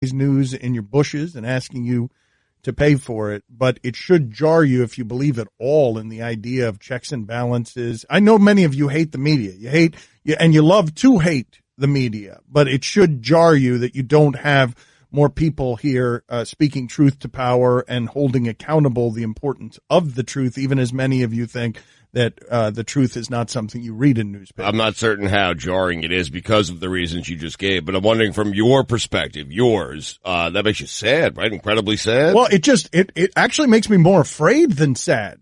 news in your bushes and asking you to pay for it, but it should jar you if you believe at all in the idea of checks and balances. I know many of you hate the media. And you love to hate the media, but it should jar you that you don't have more people here speaking truth to power and holding accountable the importance of the truth, even as many of you think that the truth is not something you read in newspapers. I'm not certain how jarring it is because of the reasons you just gave, but I'm wondering from your perspective, that makes you sad, right? Incredibly sad? Well, it actually makes me more afraid than sad.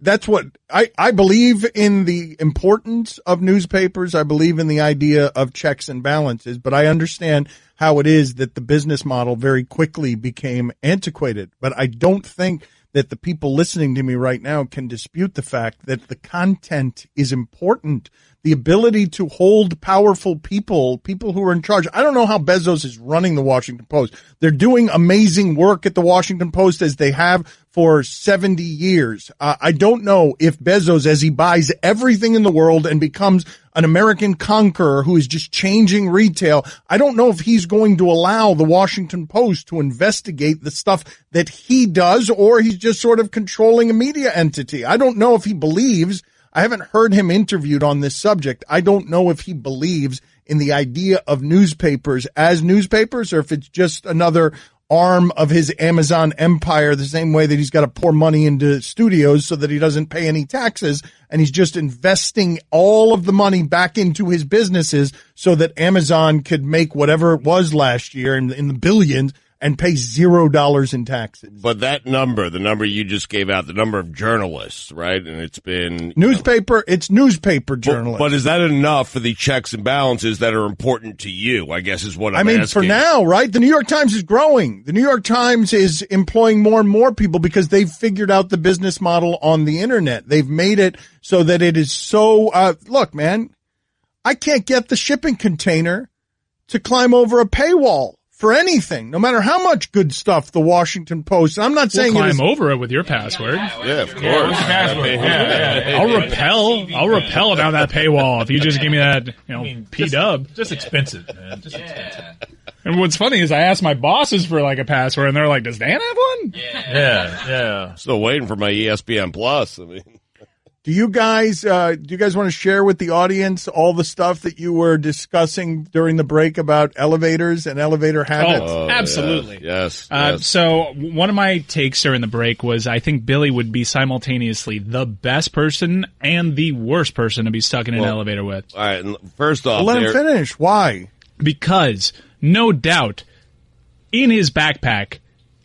That's what I believe in, the importance of newspapers. I believe in the idea of checks and balances, but I understand how it is that the business model very quickly became antiquated. But I don't think that the people listening to me right now can dispute the fact that the content is important. The ability to hold powerful people who are in charge. I don't know how Bezos is running the Washington Post. They're doing amazing work at the Washington Post as they have for 70 years. I don't know if Bezos, as he buys everything in the world and becomes an American conqueror who is just changing retail, I don't know if he's going to allow the Washington Post to investigate the stuff that he does, or he's just sort of controlling a media entity. I don't know if he believes. I haven't heard him interviewed on this subject. I don't know if he believes in the idea of newspapers as newspapers, or if it's just another arm of his Amazon empire, the same way that he's got to pour money into studios so that he doesn't pay any taxes, and he's just investing all of the money back into his businesses so that Amazon could make whatever it was last year in the billions and pay $0 in taxes. But that number, the number you just gave out, the number of journalists, right? And it's been it's newspaper journalists. But is that enough for the checks and balances that are important to you, I guess is what I'm asking. For now, right? The New York Times is growing. The New York Times is employing more and more people because they've figured out the business model on the internet. They've made it so that it is so, look, man, I can't get the shipping container to climb over a paywall for anything, no matter how much good stuff the Washington Post. I'm not saying climb over it with your password. Yeah, of course. I'll repel down that paywall if you just give me that, P-dub. Just expensive, man. Just expensive. And what's funny is I asked my bosses for like a password, and they're like, "Does Dan have one?" Yeah. Still waiting for my ESPN Plus. Do you guys want to share with the audience all the stuff that you were discussing during the break about elevators and elevator habits? Oh, absolutely. Yes. So one of my takes during the break was I think Billy would be simultaneously the best person and the worst person to be stuck in an elevator with. All right. First off, let him finish. Why? Because no doubt in his backpack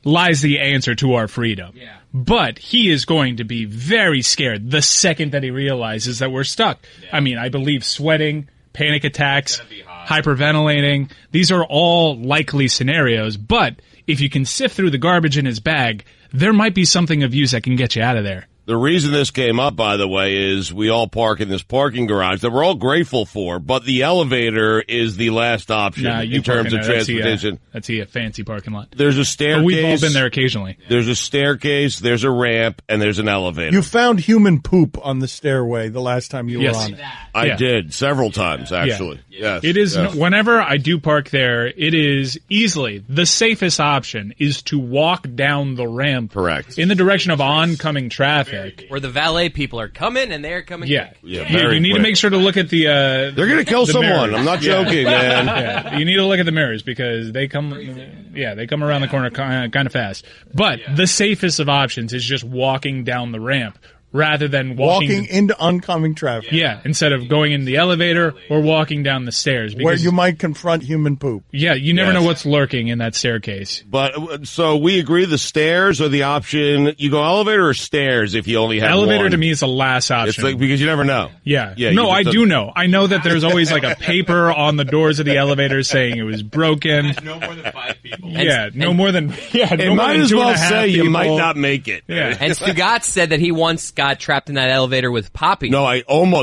lies the answer to our freedom. Yeah. But he is going to be very scared the second that he realizes that we're stuck. Yeah. I mean, I believe sweating, panic attacks, hyperventilating, these are all likely scenarios. But if you can sift through the garbage in his bag, there might be something of use that can get you out of there. The reason this came up, by the way, is we all park in this parking garage that we're all grateful for, but the elevator is the last option in terms of transportation. That's a fancy parking lot. There's a staircase. But we've all been there occasionally. There's a staircase, there's a ramp, and there's an elevator. You found human poop on the stairway the last time you were on it. I did, several times, actually. Yeah. Yes. It is, whenever I do park there, it is easily the safest option is to walk down the ramp. Correct. In the direction of oncoming traffic. Where the valet people are coming and they're coming. Yeah. You need to make sure to look at the they're going to kill someone. Mirrors. I'm not joking, man. Yeah. You need to look at the mirrors because they come around the corner kind of fast. But the safest of options is just walking down the ramp rather than walking into oncoming traffic. Yeah, instead of going in the elevator or walking down the stairs. Where you might confront human poop. Yeah, you never know what's lurking in that staircase. But, so we agree the stairs are the option. You go elevator or stairs if you only have elevator one? to me is the last option. It's like, because you never know. Yeah. No, I do know. I know that there's always like a paper on the doors of the elevator saying it was broken. No more than 5 people. No more than it might as well say you might not make it. Yeah. And Stugotz said that he once got trapped in that elevator with Poppy. No,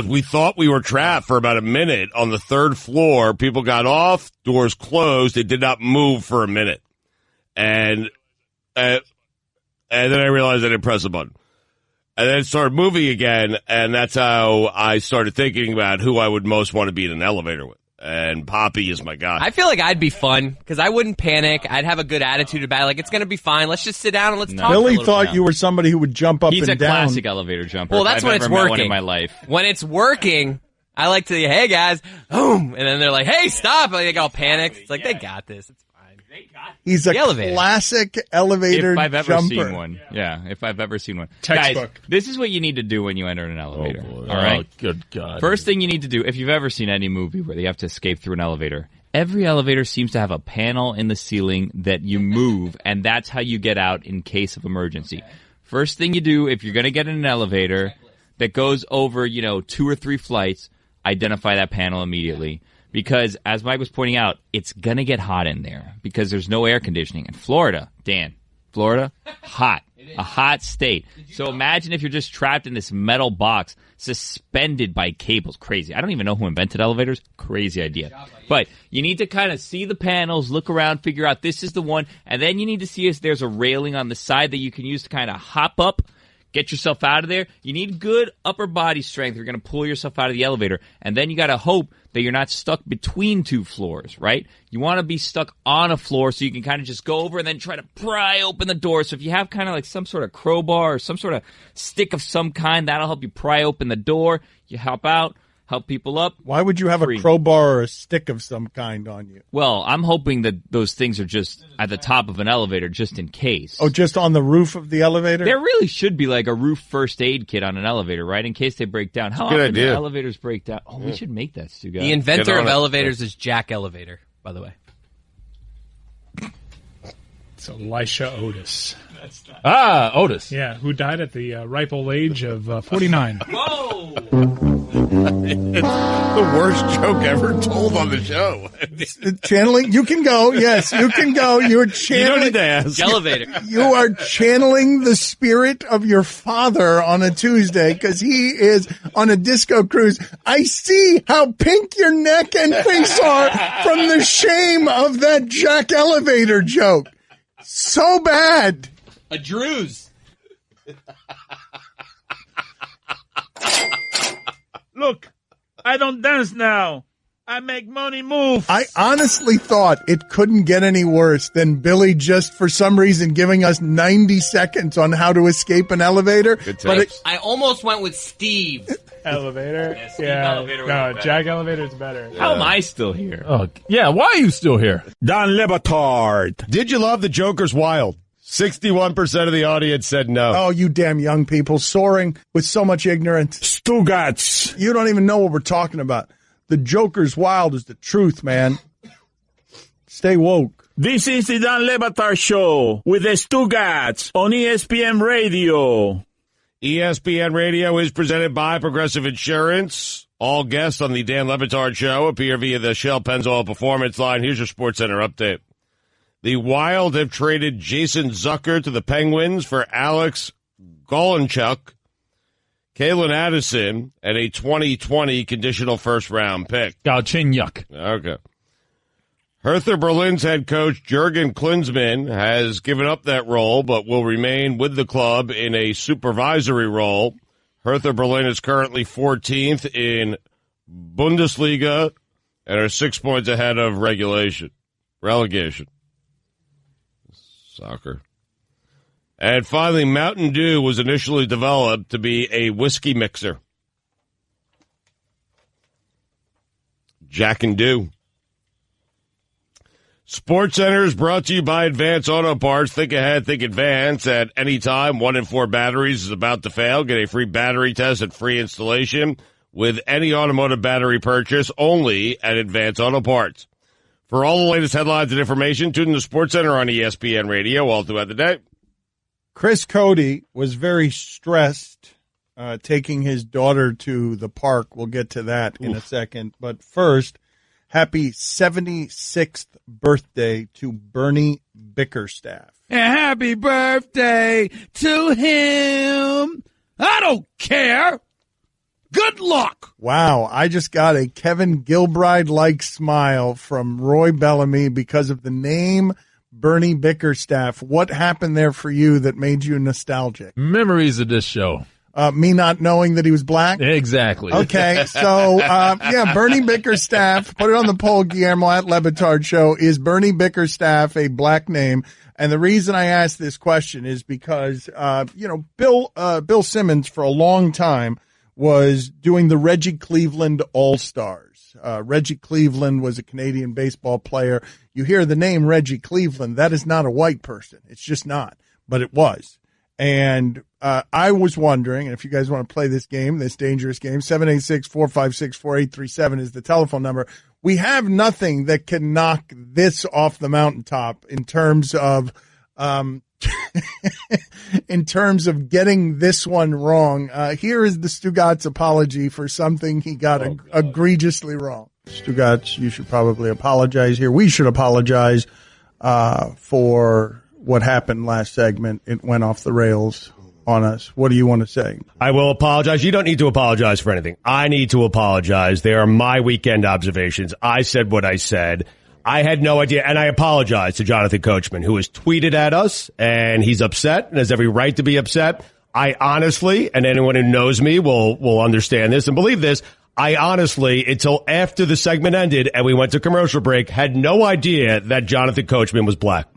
we thought we were trapped for about a minute on the 3rd floor. People got off, doors closed. It did not move for a minute. And then I realized I didn't press a button. And then it started moving again, and that's how I started thinking about who I would most want to be in an elevator with. and Poppy is my guy. I feel like I'd be fun because I wouldn't panic. I'd have a good attitude about it. Like, it's going to be fine. Let's just sit down and let's talk. Billy thought you were somebody who would jump up He's and a down. classic elevator jumper. Well, that's I've when it's never met one working. in my life. When it's working, I like to, hey guys, boom, and then they're like, hey, stop. Like, they get all panicked. It's like, they got this. It's fine. He's a elevator. classic elevator If I've ever jumper. seen one. Yeah, if I've ever seen one. Textbook. Guys, this is what you need to do when you enter an elevator. boy. All right? Oh, good God. First thing you need to do, if you've ever seen any movie where they have to escape through an elevator, every elevator seems to have a panel in the ceiling that you move, and that's how you get out in case of emergency. First thing you do, if you're going to get in an elevator that goes over, 2 or 3 flights, identify that panel immediately. Because, as Mike was pointing out, it's going to get hot in there because there's no air conditioning. In Florida, Dan, hot. A hot state. So imagine if you're just trapped in this metal box suspended by cables. Crazy. I don't even know who invented elevators. Crazy idea. But you need to kind of see the panels, look around, figure out this is the one, and then you need to see if there's a railing on the side that you can use to kind of hop up, get yourself out of there. You need good upper body strength. You're going to pull yourself out of the elevator. And then you got to hope that you're not stuck between 2 floors, right? You want to be stuck on a floor so you can kind of just go over and then try to pry open the door. So if you have kind of like some sort of crowbar or some sort of stick of some kind, that'll help you pry open the door. You help out, help people up. Why would you have a crowbar or a stick of some kind on you? Well, I'm hoping that those things are just at the top of an elevator just in case. Oh, just on the roof of the elevator? There really should be like a roof first aid kit on an elevator, right? In case they break down. How often do elevators break down? Oh, we should make that, Stugotz. The inventor of elevators is Jack Elevator, by the way. It's Elisha Otis. Otis. Yeah, who died at the ripe old age of 49. Whoa! The worst joke ever told on the show. Channeling, you can go. Yes, you can go. You're channeling. You don't need to ask. Elevator. You are channeling the spirit of your father on a Tuesday because he is on a disco cruise. I see how pink your neck and face are from the shame of that Jack Elevator joke. So bad. A Drews. Look, I don't dance now. I make money move. I honestly thought it couldn't get any worse than Billy just for some reason giving us 90 seconds on how to escape an elevator. But I almost went with Steve. Elevator? Yeah, Steve Elevator was No, better. Jack Elevator's better. How am I still here? Oh, yeah. Why are you still here? Dan LeBatard. Did you love the Joker's Wild? 61% of the audience said no. oh, you damn young people soaring with so much ignorance. Stugotz. You don't even know what we're talking about. The Joker's Wild is the truth, man. Stay woke. This is the Dan LeBatard Show with the Stugotz on ESPN Radio. ESPN Radio is presented by Progressive Insurance. All guests on the Dan LeBatard Show appear via the Shell Pennzoil Performance Line. Here's your SportsCenter update. The Wild have traded Jason Zucker to the Penguins for Alex Golinchuk, Kalen Addison, and a 2020 conditional first-round pick. Galchenyuk. Okay. Hertha Berlin's head coach Jurgen Klinsmann has given up that role but will remain with the club in a supervisory role. Hertha Berlin is currently 14th in Bundesliga and are 6 points ahead of relegation. Soccer. And finally, Mountain Dew was initially developed to be a whiskey mixer. Jack and Dew. SportsCenter is brought to you by Advance Auto Parts. Think ahead, think advance. At any time, 1 in 4 batteries is about to fail. Get a free battery test and free installation with any automotive battery purchase only at Advance Auto Parts. For all the latest headlines and information, tune in to SportsCenter on ESPN Radio all throughout the day. Chris Cody was very stressed taking his daughter to the park. We'll get to that in a second. But first, happy 76th birthday to Bernie Bickerstaff. And happy birthday to him. I don't care. Good luck. Wow, I just got a Kevin Gilbride-like smile from Roy Bellamy because of the name Bernie Bickerstaff. What happened there for you that made you nostalgic? Memories of this show. Me not knowing that he was black? Exactly. Okay, so, Bernie Bickerstaff, put it on the poll, Guillermo at LeBatard Show. Is Bernie Bickerstaff a black name? And the reason I ask this question is because, Bill Simmons for a long time was doing the Reggie Cleveland All-Stars. Reggie Cleveland was a Canadian baseball player. You hear the name Reggie Cleveland, that is not a white person. It's just not, but it was. And I was wondering, and if you guys want to play this game, this dangerous game, 786-456-4837 is the telephone number. We have nothing that can knock this off the mountaintop in terms of getting this one wrong. Here is the Stugotz apology for something he got egregiously wrong. Stugotz, you should probably apologize here. We should apologize for what happened last segment. It went off the rails on us. What do you want to say? I will apologize. You don't need to apologize for anything. I need to apologize. They are my weekend observations. I said what I said. I had no idea, and I apologize to Jonathan Coachman, who has tweeted at us, and he's upset and has every right to be upset. I honestly, and anyone who knows me will understand this and believe this, I honestly, until after the segment ended and we went to commercial break, had no idea that Jonathan Coachman was black.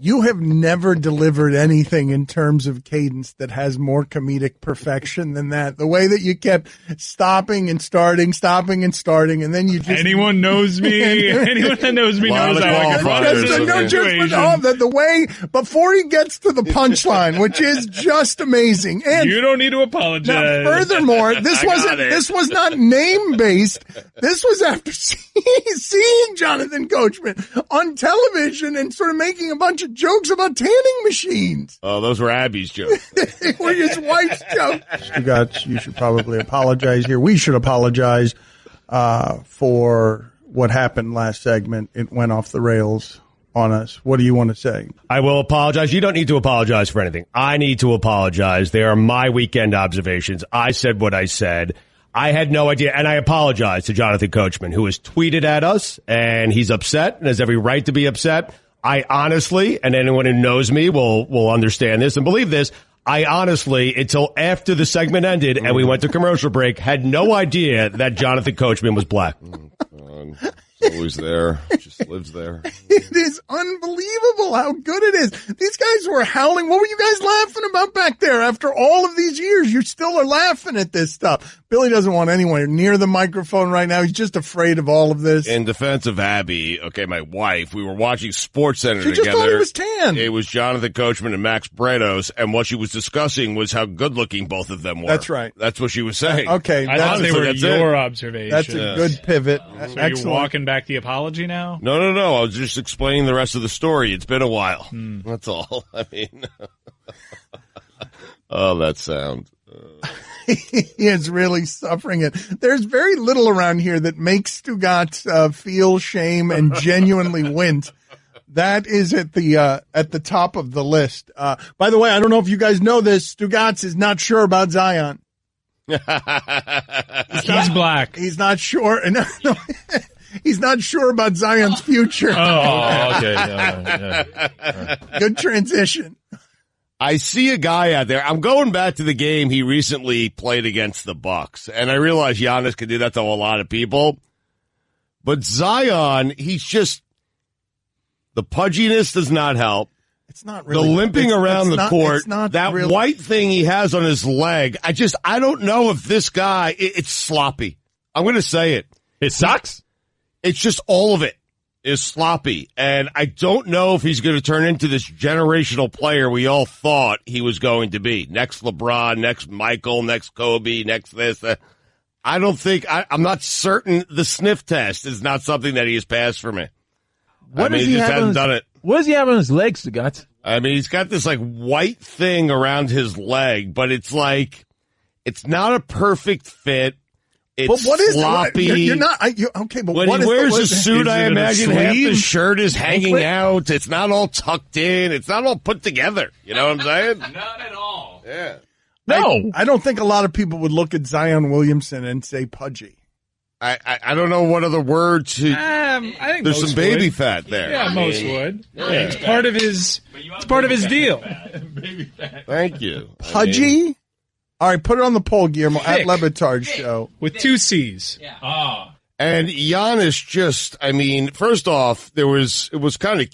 You have never delivered anything in terms of cadence that has more comedic perfection than that. The way that you kept stopping and starting, and then you just... Anyone knows me. Anyone that knows me knows I like the way before he gets to the punchline, which is just amazing. And you don't need to apologize. Now, furthermore, this was not name based. This was after seeing Jonathan Coachman on television and sort of making a bunch of jokes about tanning machines. Oh, those were Abby's jokes. They were his wife's jokes. Stugotz, you should probably apologize here. We should apologize for what happened last segment. It went off the rails on us. What do you want to say? I will apologize. You don't need to apologize for anything. I need to apologize. They are my weekend observations. I said what I said. I had no idea, and I apologize to Jonathan Coachman, who has tweeted at us, and he's upset and has every right to be upset. I honestly, and anyone who knows me will understand this and believe this, I honestly, until after the segment ended and we went to commercial break, had no idea that Jonathan Coachman was black. Always there. Just lives there. It is unbelievable how good it is. These guys were howling. What were you guys laughing about back there? After all of these years, you still are laughing at this stuff. Billy doesn't want anyone near the microphone right now. He's just afraid of all of this. In defense of Abby, okay, my wife, we were watching SportsCenter together. She just thought he was tan. It was Jonathan Coachman and Max Bretos, and what she was discussing was how good-looking both of them were. That's right. That's what she was saying. Okay. I thought they were your observation. That's a good pivot. So you're walking back the apology now? No. I was just explaining the rest of the story. It's been a while. That's all. I mean, oh, that sound. He is really suffering it. There's very little around here that makes Stugotz feel shame and genuinely wince. That is at the top of the list. By the way, I don't know if you guys know this. Stugotz is not sure about Zion. He's black. He's not sure. No, he's not sure about Zion's future. Oh, okay. Yeah. Good transition. I see a guy out there. I'm going back to the game he recently played against the Bucks, and I realize Giannis can do that to a lot of people. But Zion, he's just the pudginess does not help. It's not really the limping around the court. That really white thing he has on his leg. I don't know if this guy. It's sloppy. I'm going to say it. It sucks. It's just all of it is sloppy, and I don't know if he's going to turn into this generational player we all thought he was going to be. Next LeBron, next Michael, next Kobe, next this. I don't think I'm not certain the sniff test is not something that he has passed for me. He just hasn't done it. What does he have on his legs, Stugotz? I mean, he's got this like white thing around his leg, but it's like it's not a perfect fit. It's but what is sloppy. You're not okay. But when what he wears a is suit, I imagine half the shirt is hanging out. It's not all tucked in. It's not all put together. You know what I'm saying? Not at all. Yeah. No, I don't think a lot of people would look at Zion Williamson and say pudgy. I don't know what other word to. I think there's most some baby would. fat there. Yeah, most would. Yeah. It's part of his. It's part of his deal. Thank you. Pudgy. All right, put it on the poll, Guillermo, at Thick. LeBatard Show. With 2 C's. Yeah. Ah. And Giannis just, I mean, first off, it was kind of